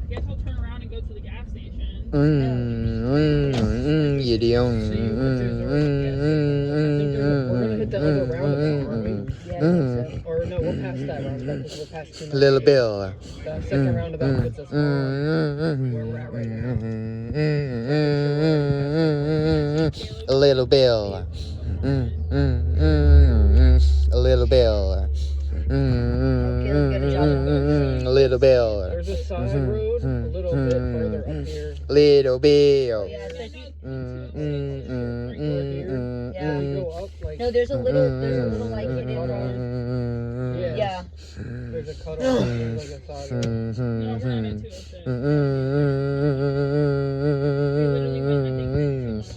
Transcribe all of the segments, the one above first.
guess I'll turn around and go to the gas station. You don't. We're gonna hit the other roundabout, aren't we? Yeah, I think so. Or no, we're past that roundabout because we're past 298. Little Bill. The second roundabout puts us on where we're at right now. A little Bill. A little Bill. A little Bill. There's a side road a little bit further up here. Little Bill. Yeah, it's like, Yeah. You go up, like, no, there's a little like hidden road. Yeah. There's a cutoff. There's like a side road. No, we're at a 206. We literally went, I think, to someone else.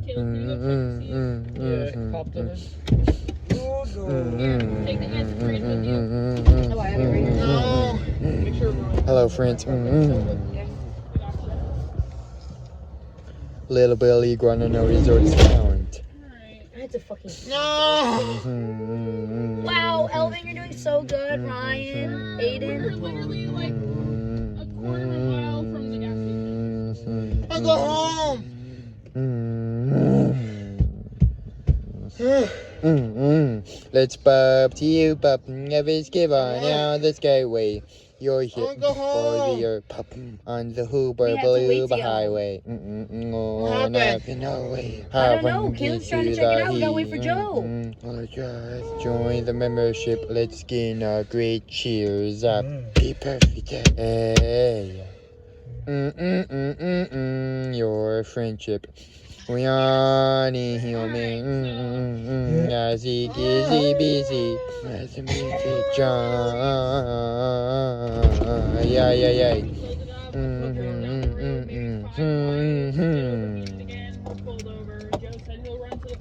Caleb, can you go check to see? Yeah, popped in. Take the antifreeze with you. Oh, I have it right here. Make sure we're on. Hello, friends. Little Billy Guanano Resort is found. Alright. That's a fucking. No! Wow, Elvin, you're doing so good, Ryan, We're Aiden. literally like a quarter of a mile from the gas station. I go home! Let's bop to you, pop. Never give on now the skyway. You're here for your pop on the Hoover We have to wait Blue till you- Highway. Oh, nothing, no way. I don't know. Caleb's trying to check it out. We gotta wait for Joe. Just join the membership. Let's gain a great cheers up. Be perfect. Hey. Your friendship. We are human. Easy, easy, busy. As a music John. Yeah. Close it up.